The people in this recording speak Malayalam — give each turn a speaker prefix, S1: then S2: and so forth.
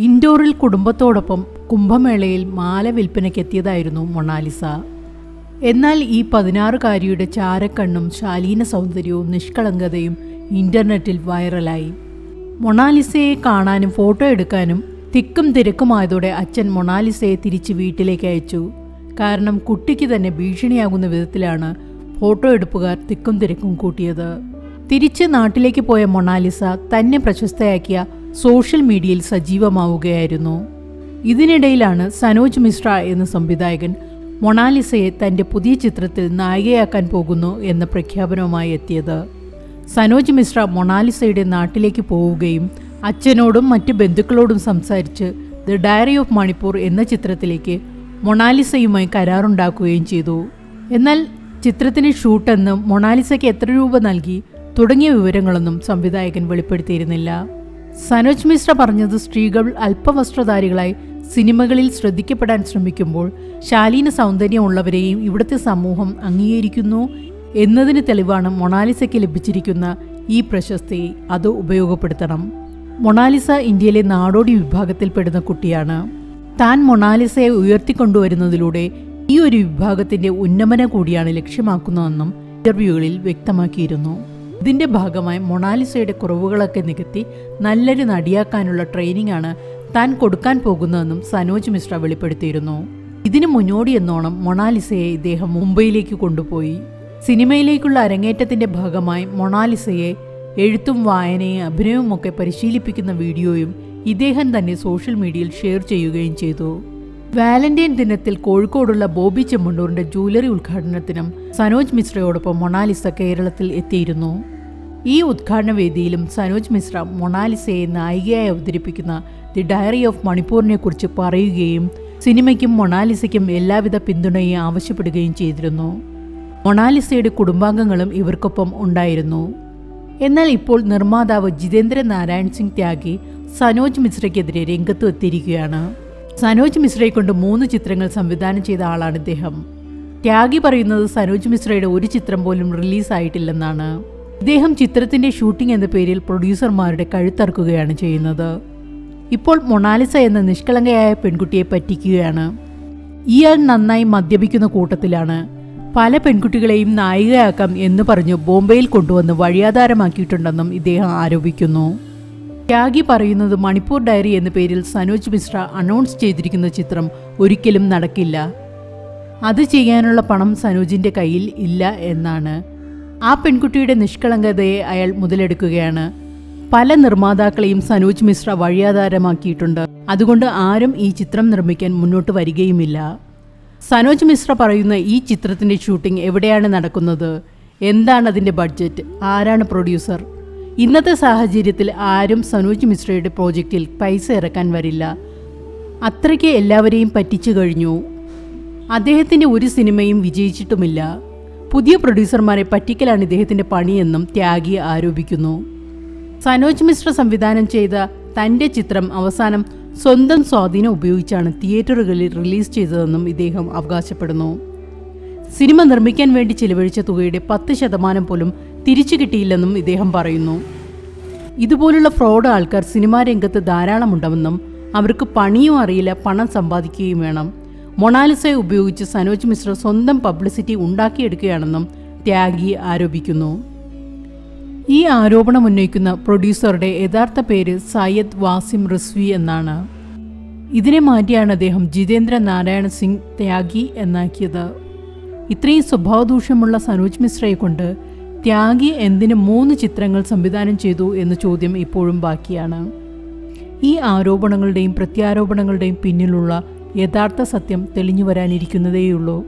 S1: ഇൻഡോറിൽ കുടുംബത്തോടൊപ്പം കുംഭമേളയിൽ മാല വിൽപ്പനയ്ക്കെത്തിയതായിരുന്നു മൊണാലിസ. എന്നാൽ ഈ 16-കാരിയുടെ ചാരക്കണ്ണും ശാലീന സൗന്ദര്യവും നിഷ്കളങ്കതയും ഇന്റർനെറ്റിൽ വൈറലായി. മൊണാലിസയെ കാണാനും ഫോട്ടോ എടുക്കാനും തിക്കും തിരക്കുമായതോടെ അച്ഛൻ മൊണാലിസയെ തിരിച്ച് വീട്ടിലേക്ക് അയച്ചു. കാരണം കുട്ടിക്ക് തന്നെ ഭീഷണിയാകുന്ന വിധത്തിലാണ് ഫോട്ടോ എടുപ്പുകാർ തിക്കും തിരക്കും കൂട്ടിയത്. തിരിച്ച് നാട്ടിലേക്ക് പോയ മൊണാലിസ തന്നെ പ്രശസ്തയാക്കിയ സോഷ്യൽ മീഡിയയിൽ സജീവമാവുകയായിരുന്നു. ഇതിനിടയിലാണ് സനോജ് മിശ്ര എന്ന സംവിധായകൻ മൊണാലിസയെ തൻ്റെ പുതിയ ചിത്രത്തിൽ നായികയാക്കാൻ പോകുന്നു എന്ന പ്രഖ്യാപനവുമായി എത്തിയത്. സനോജ് മിശ്ര മൊണാലിസയുടെ നാട്ടിലേക്ക് പോവുകയും അച്ഛനോടും മറ്റ് ബന്ധുക്കളോടും സംസാരിച്ച് ദ ഡയറി ഓഫ് മണിപ്പൂർ എന്ന ചിത്രത്തിലേക്ക് മൊണാലിസയുമായി കരാറുണ്ടാക്കുകയും ചെയ്തു. എന്നാൽ ചിത്രത്തിന് ഷൂട്ടെന്ന് മൊണാലിസയ്ക്ക് എത്ര രൂപ നൽകി തുടങ്ങിയ വിവരങ്ങളൊന്നും സംവിധായകൻ വെളിപ്പെടുത്തിയിരുന്നില്ല. സനോജ് മിശ്ര പറഞ്ഞത് സ്ത്രീകൾ അല്പവസ്ത്രധാരികളായി സിനിമകളിൽ ശ്രദ്ധിക്കപ്പെടാൻ ശ്രമിക്കുമ്പോൾ ശാലീന സൗന്ദര്യമുള്ളവരെയും ഇവിടുത്തെ സമൂഹം അംഗീകരിക്കുന്നു എന്നതിന് തെളിവാണ് മൊണാലിസയ്ക്ക് ലഭിച്ചിരിക്കുന്ന ഈ പ്രശസ്തി. അത് ഉപയോഗപ്പെടുത്തണം. മൊണാലിസ ഇന്ത്യയിലെ നാടോടി വിഭാഗത്തിൽപ്പെടുന്ന കുട്ടിയാണ്. താൻ മൊണാലിസയെ ഉയർത്തിക്കൊണ്ടുവരുന്നതിലൂടെ ഈ ഒരു വിഭാഗത്തിന്റെ ഉന്നമനം കൂടിയാണ് ലക്ഷ്യമാക്കുന്നതെന്നും ഇന്റർവ്യൂകളിൽ വ്യക്തമാക്കിയിരുന്നു. ഇതിന്റെ ഭാഗമായി മൊണാലിസയുടെ കുറവുകളൊക്കെ നികത്തി നല്ലൊരു നടിയാക്കാനുള്ള ട്രെയിനിങ് ആണ് താൻ കൊടുക്കാൻ പോകുന്നതെന്നും സനോജ് മിശ്ര വെളിപ്പെടുത്തിയിരുന്നു. ഇതിനു മുന്നോടിയെന്നോണം മൊണാലിസയെ ഇദ്ദേഹം മുംബൈയിലേക്ക് കൊണ്ടുപോയി. സിനിമയിലേക്കുള്ള അരങ്ങേറ്റത്തിന്റെ ഭാഗമായി മൊണാലിസയെ എഴുത്തും വായനയും അഭിനയവും ഒക്കെ പരിശീലിപ്പിക്കുന്ന വീഡിയോയും ഇദ്ദേഹം തന്നെ സോഷ്യൽ മീഡിയയിൽ ഷെയർ ചെയ്യുകയും ചെയ്തു. വാലന്റൈൻ ദിനത്തിൽ കോഴിക്കോടുള്ള ബോബി ചെമ്മണ്ണൂരിന്റെ ജ്വല്ലറി ഉദ്ഘാടനത്തിനും സനോജ് മിശ്രയോടൊപ്പം മൊണാലിസ കേരളത്തിൽ എത്തിയിരുന്നു. ഈ ഉദ്ഘാടന വേദിയിലും സനോജ് മിശ്ര മൊണാലിസയെ നായികയായി അവതരിപ്പിക്കുന്ന ദി ഡയറി ഓഫ് മണിപ്പൂരിനെ കുറിച്ച് പറയുകയും സിനിമയ്ക്കും മൊണാലിസയ്ക്കും എല്ലാവിധ പിന്തുണയും ആവശ്യപ്പെടുകയും ചെയ്തിരുന്നു. മൊണാലിസയുടെ കുടുംബാംഗങ്ങളും ഇവർക്കൊപ്പം ഉണ്ടായിരുന്നു. എന്നാൽ ഇപ്പോൾ നിർമ്മാതാവ് ജിതേന്ദ്ര നാരായൺ സിംഗ് ത്യാഗി സനോജ് മിശ്രയ്ക്കെതിരെ രംഗത്ത് എത്തിയിരിക്കുകയാണ്. സനോജ് മിശ്രയെ കൊണ്ട് 3 ചിത്രങ്ങൾ സംവിധാനം ചെയ്ത ആളാണ് ഇദ്ദേഹം. ത്യാഗി പറയുന്നത് സനോജ് മിശ്രയുടെ ഒരു ചിത്രം പോലും റിലീസായിട്ടില്ലെന്നാണ്. ഇദ്ദേഹം ചിത്രത്തിന്റെ ഷൂട്ടിംഗ് എന്ന പേരിൽ പ്രൊഡ്യൂസർമാരുടെ കഴുത്തറക്കുകയാണ് ചെയ്യുന്നത്. ഇപ്പോൾ മൊണാലിസ എന്ന നിഷ്കളങ്കയായ പെൺകുട്ടിയെ പറ്റിക്കുകയാണ്. ഇയാൾ നന്നായി മദ്യപിക്കുന്ന കൂട്ടത്തിലാണ്. പല പെൺകുട്ടികളെയും നായികയാക്കാം എന്ന് പറഞ്ഞു ബോംബെയിൽ കൊണ്ടുവന്ന് വഴിയാധാരമാക്കിയിട്ടുണ്ടെന്നും ഇദ്ദേഹം ആരോപിക്കുന്നു. ത്യാഗി പറയുന്നത് മണിപ്പൂർ ഡയറി എന്ന പേരിൽ സനോജ് മിശ്ര അനൗൺസ് ചെയ്തിരിക്കുന്ന ചിത്രം ഒരിക്കലും നടക്കില്ല. അത് ചെയ്യാനുള്ള പണം സനോജിന്റെ കയ്യിൽ ഇല്ല എന്നാണ്. ആ പെൺകുട്ടിയുടെ നിഷ്കളങ്കതയെ അയാൾ മുതലെടുക്കുകയാണ്. പല നിർമ്മാതാക്കളെയും സനോജ് മിശ്ര വഴിയാധാരമാക്കിയിട്ടുണ്ട്. അതുകൊണ്ട് ആരും ഈ ചിത്രം നിർമ്മിക്കാൻ മുന്നോട്ട് വരികയുമില്ല. സനോജ് മിശ്ര പറയുന്ന ഈ ചിത്രത്തിന്റെ ഷൂട്ടിംഗ് എവിടെയാണ് നടക്കുന്നത്, എന്താണ് അതിന്റെ ബഡ്ജറ്റ്, ആരാണ് പ്രൊഡ്യൂസർ? ഇന്നത്തെ സാഹചര്യത്തിൽ ആരും സനോജ് മിശ്രയുടെ പ്രോജക്റ്റിൽ പൈസ ഇറക്കാൻ വരില്ല. അത്രയ്ക്ക് എല്ലാവരെയും പറ്റിച്ചു കഴിഞ്ഞു. അദ്ദേഹത്തിന്റെ ഒരു സിനിമയും വിജയിച്ചിട്ടുമില്ല. പുതിയ പ്രൊഡ്യൂസർമാരെ പറ്റിക്കലാണ് ഇദ്ദേഹത്തിന്റെ പണിയെന്നും ത്യാഗി ആരോപിക്കുന്നു. സനോജ് മിശ്ര സംവിധാനം ചെയ്ത തൻ്റെ ചിത്രം അവസാനം സ്വന്തം സ്വാധീനം ഉപയോഗിച്ചാണ് തിയേറ്ററുകളിൽ റിലീസ് ചെയ്തതെന്നും ഇദ്ദേഹം അവകാശപ്പെടുന്നു. സിനിമ നിർമ്മിക്കാൻ വേണ്ടി ചിലവഴിച്ച തുകയുടെ 10% പോലും തിരിച്ചു കിട്ടിയില്ലെന്നും ഇദ്ദേഹം പറയുന്നു. ഇതുപോലുള്ള ഫ്രോഡ് ആൾക്കാർ സിനിമാ രംഗത്ത് ധാരാളമുണ്ടെന്നും അവർക്ക് പണിയും അറിയില്ല, പണം സമ്പാദിക്കുകയും വേണം. മൊണാലിസയെ ഉപയോഗിച്ച് സനോജ് മിശ്ര സ്വന്തം പബ്ലിസിറ്റി ഉണ്ടാക്കിയെടുക്കുകയാണെന്നും ത്യാഗി ആരോപിക്കുന്നു. ഈ ആരോപണം ഉന്നയിക്കുന്ന പ്രൊഡ്യൂസറുടെ യഥാർത്ഥ പേര് സയ്യദ് വാസിം റിസ്വി എന്നാണ്. ഇതിനെ മാറ്റിയാണ് അദ്ദേഹം ജിതേന്ദ്ര നാരായൺ സിംഗ് ത്യാഗി എന്നാക്കിയത്. ഇത്രയും സ്വഭാവദൂഷ്യമുള്ള സനോജ് മിശ്രയെ കൊണ്ട് ത്യാഗി എന്തിന് 3 ചിത്രങ്ങൾ സംവിധാനം ചെയ്തു എന്ന ചോദ്യം ഇപ്പോഴും ബാക്കിയാണ്. ഈ ആരോപണങ്ങളുടെയും പ്രത്യാരോപണങ്ങളുടെയും പിന്നിലുള്ള യഥാർത്ഥ സത്യം തെളിഞ്ഞു വരാനിരിക്കുന്നതേയുള്ളൂ.